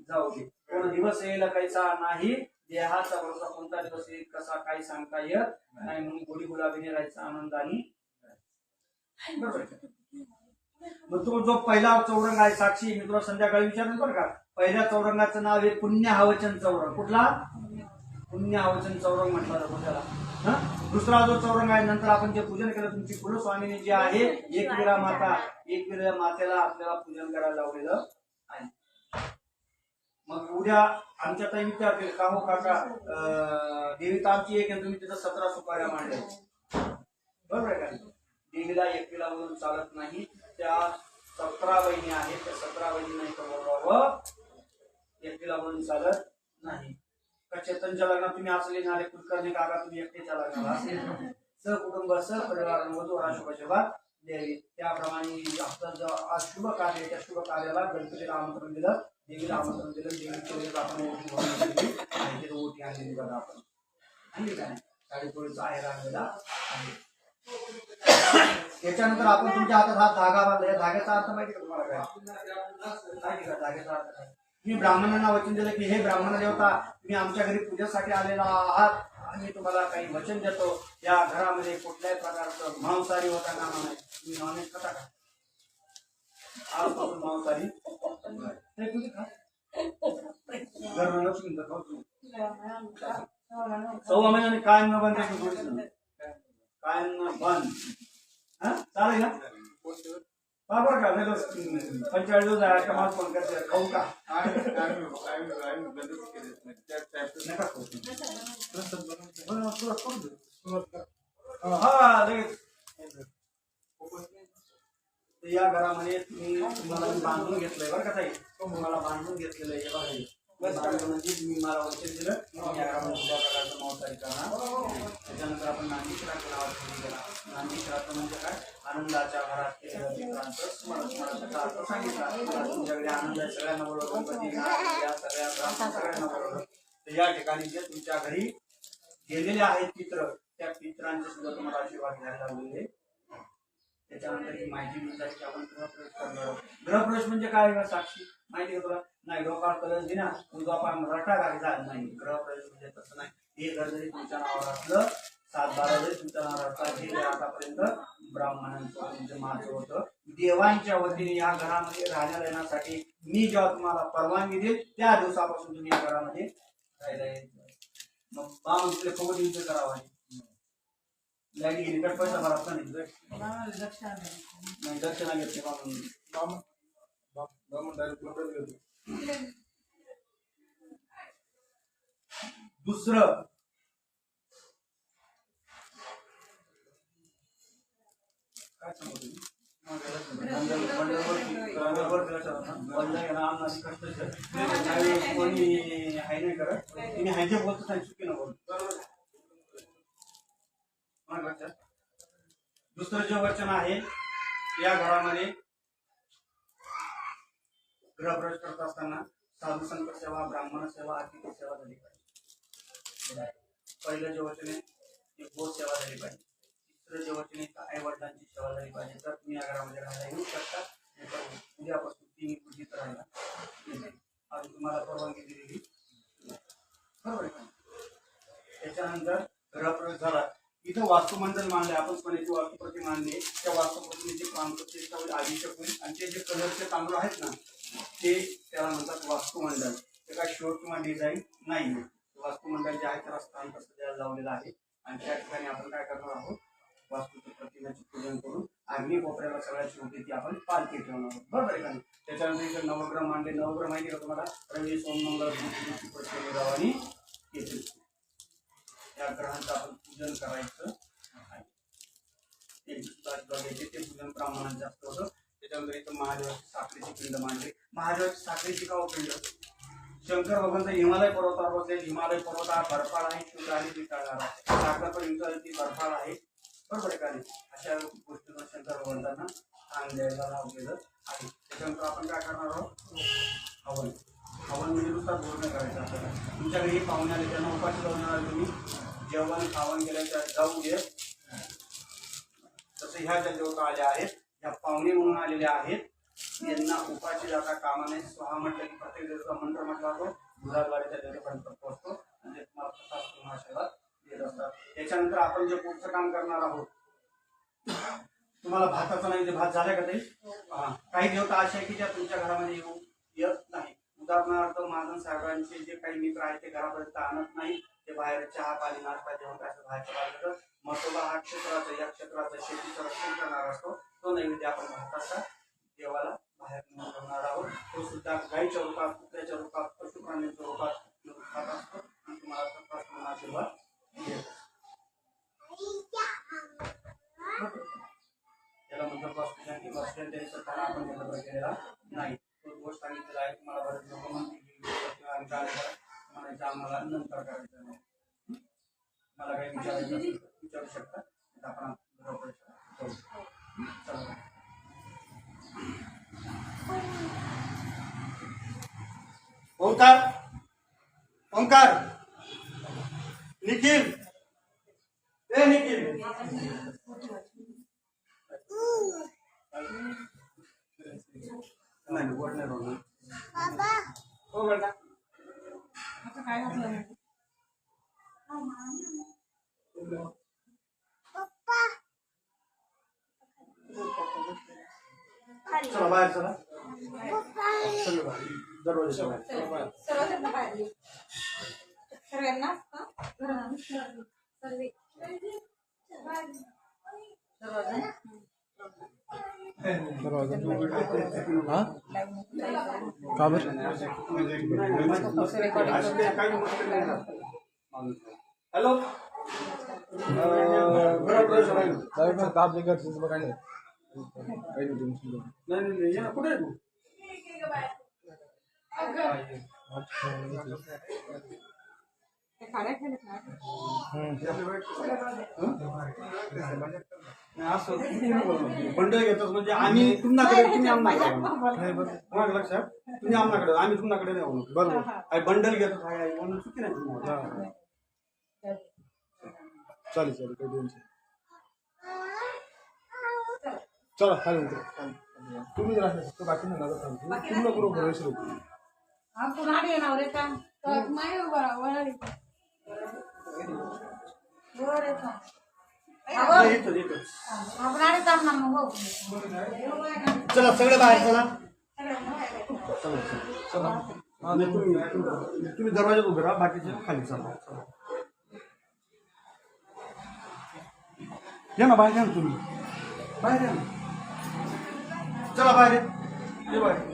जाऊ दे. कोण दिवस येईल काहीचा नाही, देहाचा भरोसा कोणता दिवस येईल कसा काही सांगता येत नाही. म्हणून गोडी गुलाबीने राहायचा आनंदाने. बरोबर. मग तो जो पहिला चौरंग आहे साक्षी, मी तुला संध्याकाळी विचारेन बरं का. पहिल्या चौरंगाचं नाव आहे पुण्यहावचन चौरंग. कुठला, पुण्यहावचन चौरंग म्हटलं जातो त्याला. दुसरा जो चौरंग आहे, नंतर आपण जे पूजन केलं तुमची कुलस्वामिनी जी आहे एकविरा माता, एकविरा मातेला आपल्याला पूजन करायला लावलेलं आहे. मग उद्या आमच्या ताई विचारतील का हो काका, देवी तर आमची एक आहे, तुम्ही तिथं 17 सुपाऱ्या मांडल्या. बरोबर आहे का. देवीला एकविरा म्हणून चालत नाही. त्या 17 बहिणी आहेत, त्या 17 बहिणी नाही बोलावं, एकटीला म्हणून चालत नाही. का चेतनच्या लग्नात तुम्ही असले नाले कुलकर्णी काका तुम्ही एकटेच्या लग्नाला असेल सहकुटुंब सहपरिवार वधूवरांना शुभाशीर्वाद द्यावी. त्याप्रमाणे आपलं जो आज शुभ कार्य आहे त्या शुभ कार्याला गणपतीला आमंत्रण दिलं, देवीला आमंत्रण दिलं, देवीच्या आपण ओटी भरून दिली आणि तिथे ओटी आणलेली बघा आपण आणली काय साडेपोळीचा आहे राहिलेला आहे. त्याच्यानंतर आपण तुमच्या हातात हा धागा बांधला. या धाग्याचा अर्थ माहिती का तुम्हाला? काय धाग्याचा अर्थ काय? मी ब्राह्मणांना वचन दिलं की हे ब्राह्मण देवता तुम्ही आमच्या घरी पूजेसाठी आलेला आहात आणि तुम्हाला काही वचन देतो, या घरामध्ये कुठल्याही प्रकारचं मांसाहारी होता कामा नाही. तुम्ही नॉनव्हेज खाता का? आजपासून मांसाहारी नाही तुम्ही खा. लक्ष्मी सव्वा महिन्याने कायम न बंद कायम बंद चालेल ना? बरोबर का? नाही 45 दिवस आहे का मला फोन करते खाऊ का? हा लगेच या घरामध्ये तुम्हाला मी बांधून घेतलंय बरं का ताई, तुम्हाला बांधून घेतलेलं आहे बघा. म्हणजे तुम्ही मला वचन दिलं या घरामध्ये कुठल्या प्रकारचं मांसाहारी करणार. त्याच्यानंतर आपण नांदी श्राद्ध नावाचं केला. नांदी श्राद्ध म्हणजे काय? आनंदाच्या घरात केलेलं स्मरणाचा अर्थ सांगितला. तुमच्याकडे आनंद आहे, सगळ्यांना बोलवलं, गणपती या सगळ्यांना बोलवलं. तर या ठिकाणी जे तुमच्या घरी गेलेले आहेत पित्र, त्या पित्रांचे सुद्धा तुम्हाला आशीर्वाद घ्यायला लावलेले. त्याच्यानंतर ही माहिती मिळतात की आपण गृहप्रवेश करणार आहोत. गृहप्रवेश म्हणजे काय साक्षी माहिती का तुला? नाही डोका कलश दिना तुझा आपण रटा घालता नाही. गृहप्रवेश म्हणजे तसं नाही. हे घर जरी तुमच्या नावावर असलं, 7-12 जरी तुमच्या नावावर असलं, हे घर आतापर्यंत ब्राह्मणांचं म्हणजे माझं होतं. देवांच्या वतीने या घरामध्ये राहण्याला येण्यासाठी मी जेव्हा तुम्हाला परवानगी देईल त्या दिवसापासून तुम्ही या घरामध्ये राहायला यायचं. मग बामंतीला खबर युद्ध करावं आहे. लाईट गेली तर पैसा भरा नाही दक्षिणा घेतली बामण. दुसरं काय सांगतो कोणी हाय नाही करत. तुम्ही हायचे बोलतो नाही चुकी न बोलतो. दुसरं जे वचन आहे या घरामध्ये गृहप्रवेश करत असताना साधू संत सेवा, ब्राह्मण सेवा, अतिथी सेवा झाली पाहिजे. पहिलं जे वचन आहे ते गो सेवा झाली पाहिजे. तिसरं जे वचन आहे आई वडिलांची सेवा झाली पाहिजे. तर तुम्ही या घरामध्ये राहायला येऊ शकता. उद्यापासून तिन्ही पूजित राहायला आज तुम्हाला परवानगी दिलेली बरोबर आहे. त्याच्यानंतर गृहप्रवेश झाला. इथं वास्तुमंडळ मांडले आपण, कोणाची वास्तुप्रती मांडली त्या वास्तुप्रतिमेची प्राणप्रतिष्ठा अभिषेक होईल. आणि ते जे कलरचे तांदूळ आहेत ना ते त्याला म्हणतात वास्तुमंडळ. ते काय शो किंवा डिझाईन नाही. वास्तुमंडळ जे आहे त्याला स्थान कसं द्यायला लावलेलं आहे. आणि त्या ठिकाणी आपण काय करणार आहोत? वास्तूच्या प्रतिमेचे पूजन करून अग्नी कोपऱ्याला सगळ्यात शेवटी ती आपण पालखी ठेवणार आहोत बरोबर आहे का? त्याच्यानंतर इथे नवग्रह मांडले. नवग्रह माहिती का तुम्हाला? रवी, सोम, मंगळ, गावानी येतील. या ग्रहांचं आपण पूजन करायचं आहे. ते पूजन ब्राह्मणांचं जास्त होतं. त्याच्यानंतर इथं महादेवाची साखरेची पिंड मांडली. महादेवाची साखरेची का पिंड? शंकर भगवंत हिमालय पर्वतावर बसले. हिमालय पर्वत हा बर्फाळ आहे, शुद्ध आणि वितळणार आहे. साखर पण ती बर्फाळ आहे बरोबर आहे का? अशा गोष्टीवर शंकर भगवंतांना स्थान द्यायला लावलेलं आहे. त्याच्यानंतर आपण काय करणार आहोत? हवन. हवन म्हणजे नुसता पूर्ण करायचं आपल्याला. तुमच्याकडे हे पाहुणे आले त्यांना उपाशी जाऊन येणार तुम्ही जेवण खावण केल्याच्या जाऊ दे. तसं ह्या ज्या देवता आल्या आहेत ह्या पाहुणे म्हणून आलेल्या आहेत. यांना उपाशी जाता कामा नये. स्वहा म्हटलं की प्रत्येक देवता मंत्र म्हटला जातो. दुधाद्वारे त्या देवतापर्यंत पोहोचतो म्हणजे तुम्हाला प्रसाद आशीर्वाद देत असतात. त्याच्यानंतर आपण जे पुढचं काम करणार आहोत तुम्हाला भाताचं नाही. भात झालं का ते? काही देवता अशा आहे की ज्या तुमच्या घरामध्ये येत नाही. उदाहरणार्थ महाजन साहेबांचे जे काही मित्र आहेत ते घरापर्यंत आणत नाही. ते बाहेर चहा पाणी नाश्ता जेवण असं बाहेरचं बाहेर. मसोबा हा क्षेत्राचा या क्षेत्राचा शेतीचं रक्षण करणार असतो. तो नैवेद्य आपण भाताचा देवाला बाहेर नेऊन ठेवणार आहोत. तो सुद्धा गाईच्या रूपात, कुत्र्याच्या रूपात, पशुप्राण्यांच्या रूपात खात असतो आणि तुम्हाला आशीर्वाद देतो. त्याला म्हणतात वास्तुशांती. वास्तुशांती स्वतः आपण एकत्र केलेला नाही. तो दोष सांगितलेला आहे. तुम्हाला बरेच लोक म्हणायचं आम्हाला नंतर करायचं नाही. मला काही विचारायचं असेल विचारू शकता. आपण गृहप्रवेश चला. ओंकार ओंकार निखिल ए निखिल नाही वर नाही रोड बाबा हो बेटा आता काय घातलं चला बाहेर चला सगळे बाहेर दरवाजा बाहेर सर्वांना बाहेर सगळ्यांना सर्वे हॅलो नाही ये ना कुठे आहे तू असं बंडल घेतोस म्हणजे आम्ही तुमच्याकडे तुम्ही आमच्याकडे लक्षात तुम्ही आमच्याकडे आम्ही तुमच्याकडे नाही म्हणून बरोबर बंडल घेतो काय म्हणून चुकी नाही तुम्हाला चालेल चालेल काही टेन्शन चला चालेल तुम्ही जर असं बाकी नाही तुम्ही बरोबर विसरू चला सगळे बाहेर चला चला तुम्ही दरवाजात उभे राहा बाकीचे खाली चला या ना बाहेर या ना तुम्ही बाहेर या ना चला बाहेर ये बाहेर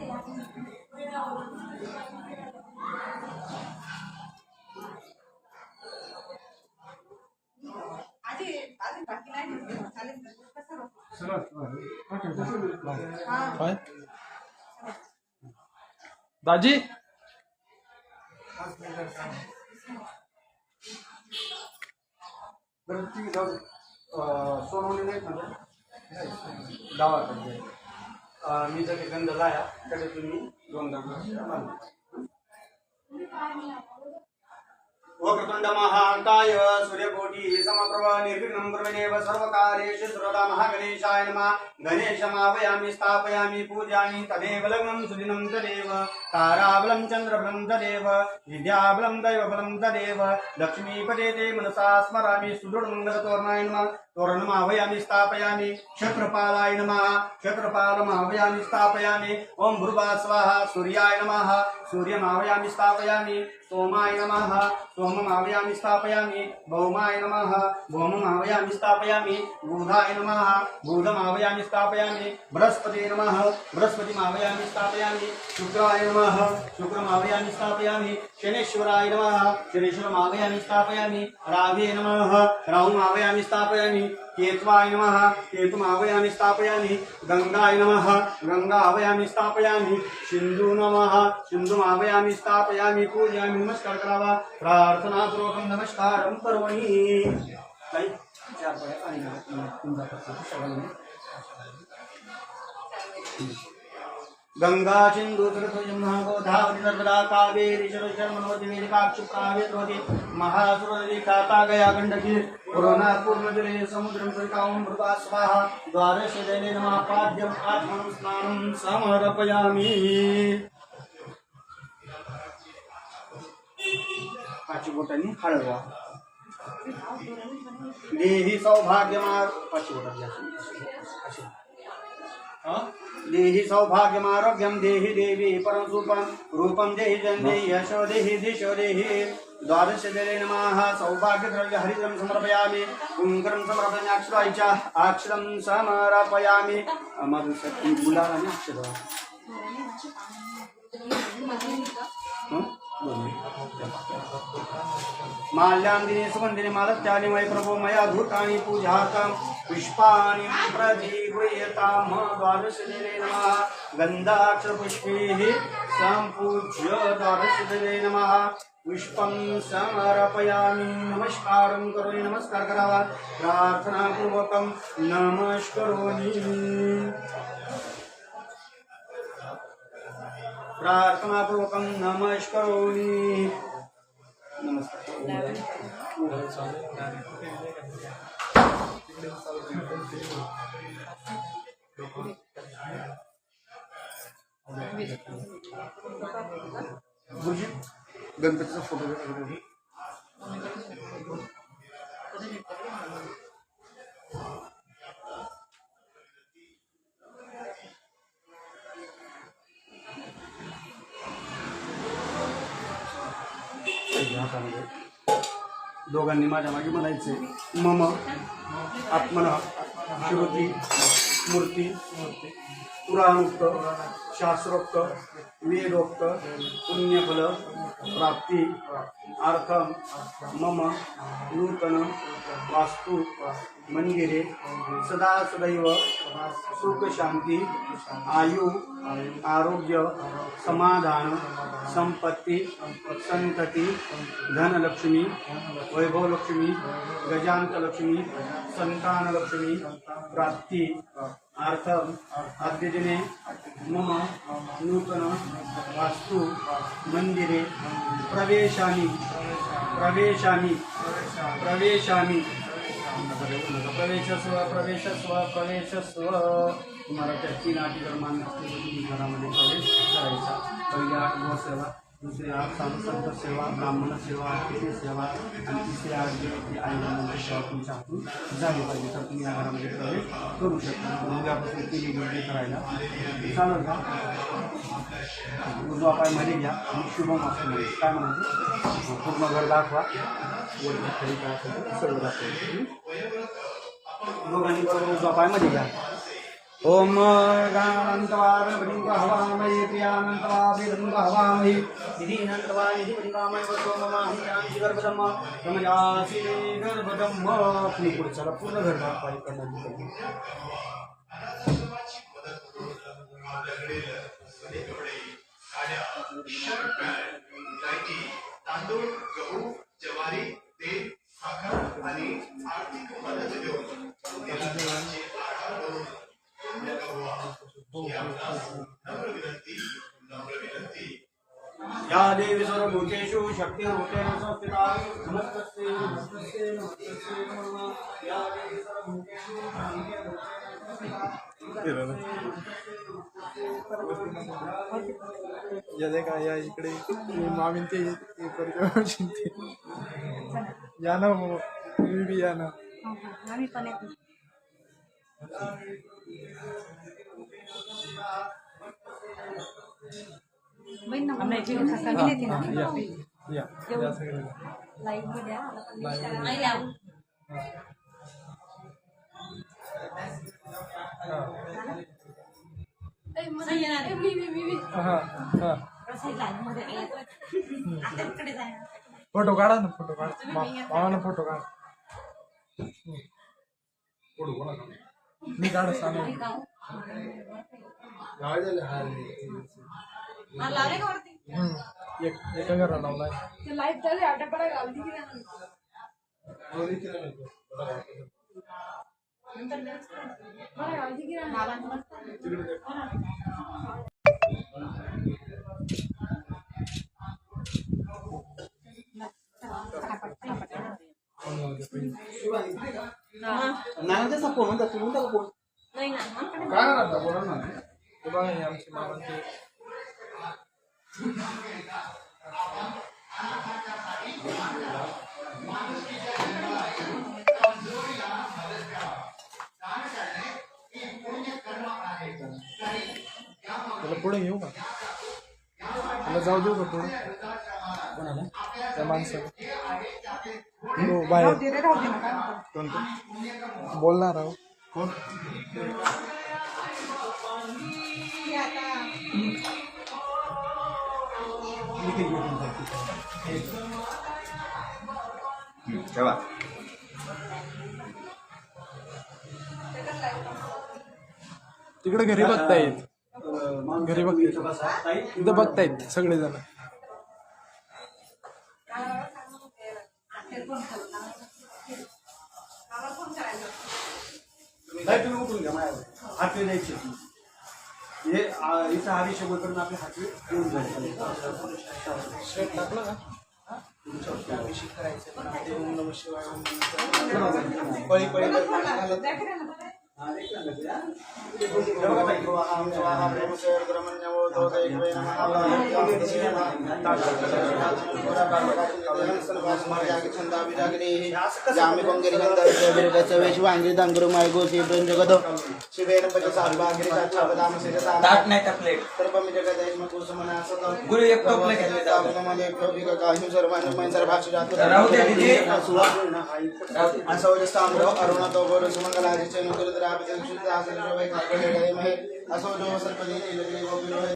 दाजी सोनवणी नाही म्हणजे गावाकडे मी जर गंध लाया कडे तुम्ही 2 गंध वक्रतुंड महाकाय सूर्यकोटी समप्रभ निर्विघ्नं कुर्वदेव सर्वकार्येषु सर्वदा महागणेशाय नमः गणेशमावयामि स्थापयामि पूजयामि तदेव लग्नं सुदिनं तदेव ताराबलं चन्द्रबलं तदेव विद्याबलं दैवबलं तदेव लक्ष्मीपदे ते मनसा स्मरामि सुदृढमङ्गलतोरणाय नमः तोरणमावयामि स्थापयामि क्षत्रपालाय नमः क्षत्रपालमावयामि स्थापयामि ओम भूर्भुवः स्वाहा सूर्याय नमः सूर्यमावयामि स्थापयामि सोमाय नमः सोममावयामि स्थापयामि भौमाय नमः भौममावयामि स्थापयामि बुधाय नमः बुधमावयामि स्थापयामि बृहस्पते नमः बृहस्पतिमावयामि स्थापयामि शुक्राय नमः शुक्रमावयामि स्थापयामि शनेश्वराय नमः शनेश्वरमावयामि स्थापयामि रावे नमः राहुमावयामि स्थापयामि केतवाय नमः केतुमावयामि स्थापयामि गंगाय नमः गंगावयामि स्थापयामि सिंधु नमः सिंधुमावयामि स्थापयामि पूजयामि नमस्कार करावा प्रार्थना पूर्वकं नमस्कारं करोमि काही 4 पाय आणि तुमचा सगळ्यांनी गंगा सिंधु सरस्वती जमुना गोदावरी नर्मदा कावेरी सरस्वती वेदिका क्षिप्रावेत्रोति महासुरनदी खाता गया गंडकी पूर्णा पूर्णजले समुद्रं सरितां भृता स्वाहा द्वादश जले नमः पाद्यं आत्मनं स्नानं समर्पयामि पाची बोटांनी हळवा देहि सौभाग्यमार पाची बोटांनी देहि सौभाग्यमारोग्यं देहि देवी परमसूपं रूपं देहि जन देहि यशो देहि दिशो देहि द्वादश जले नमः सौभाग्यद्रव्य हरिद्रं समर्पयामि कुंकरं समर्पयामि अक्षरायच्या अक्षरं समर्पयामि मधुसक्ती गुलाबाने अक्षर माल्यान्दिने सुगन्धिने मालत्यानि मयि प्रभो मया धूतानि पूजार्थं पुष्पाणि प्रतिगृह्यताम द्वादशदिने नमः गन्धाक्षरपुष्पैः सम्पूज्य द्वादशदिने नमः पुष्पं समर्पयामि नमस्कारं करोमि नमस्कार करावा प्रार्थनापूर्वकं नमस्करोमि प्रार्थनापूर्वकं नमस्करोमि नमस्कार गुरुजी गणपतीचा फोटो घ्या. हातामध्ये दोघांनी माझ्या मागे म्हणायचे मम आत्मना श्रुती मूर्ती पुराणोक्त शास्त्रोक्त वेदोक्त पुण्यफल प्राप्ती अर्थम मम नूतन वास्तु मंदिरे सदा सदैव सुख शांती आयु आरोग्य समाधान संपत्ती संतती धनलक्ष्मी वैभवलक्ष्मी गजांतलक्ष्मी संतानलक्ष्मी प्राप्ती अर्थम अद्यदिने मम नूतन वास्तु मंदिरे प्रवेशामि प्रवेशस्व तुम्हाला त्या 3 अटीकरमान घरामध्ये प्रवेश करायचा. पहिली अट गोसेवा, दुसरी अट संत सेवा, ब्राह्मण सेवा, अतिथी सेवा आणि तिसरी अट जी आई वडिलांची सेवा तुमच्या हातून झाली पाहिजे तर तुम्ही या घरामध्ये प्रवेश करू शकता. उद्यापासून केली गोष्टी करायला चालेल का? उजवा पाय मध्ये घ्या आणि शुभम असं म्हणजे काय म्हणायचं पूर्ण घर दाखवा वरती काय असेल सर्व दाखवा. दोघांनी बरोबर उजवा पाय मध्ये घ्या. ओम गानंतवा गणपतिं हवामहे प्रियानंतवा वेदं हवामहे निधीनंतवा निधिपतिंगामहे वसो मम अहिंसांसि गर्भधम्म रमयासि गर्भधम्म. तुम्ही पुढे चला पूर्ण घर दाखवा इकडनं तांदूळ गहू ज्वारी तेल साखर आणि आर्थिक मदत देऊन या देवी सर्वभूतेषु शक्तिरूपेण संस्थिता नमस्तस्यै नमस्तस्यै नमस्तस्यै नमः. या देवी सर्वभूतेषु या का या इकडे मामी ते या ना तुम्ही बी या ना. आम्ही पण येतो. बहीण ना आम्ही येते ना या लाईव्ह मध्ये नाही लावू. फोटो काढा ना फोटो काढा मामाला फोटो काढा मी काढ सांग एका घरा लावलाय लाईव्ह चालू आटोपडा गावली की नानाचा फोन होता तू म्हणता फोन नाही ना काय करता बोला ना. ते बघा हे आमचे मामा ते त्याला पुढे घेऊ का त्याला जाऊ देऊ का पुढे कोणाला त्या माणसाला हो बाहेर कोणतं बोलणार आहो कोण ठेवा. तिकडे घरी बघतायत, घरी बघतायत, इथं बसा. ताई, इथं बघतायत सगळेजण. ताई, तुम्ही उठून घ्या माझ्यावर. हातवे द्यायचे हे इथं अभिषेक करून आपले हातवे घेऊन जायचे. टाकलं का? अभिषेक करायचं पण आपले ओम नमः शिवाय ओम नमः शिवाय. पळी पळी ताट नाही टाकले. गुरु एक टोपलं घेतले. राहू दे दीदी. असं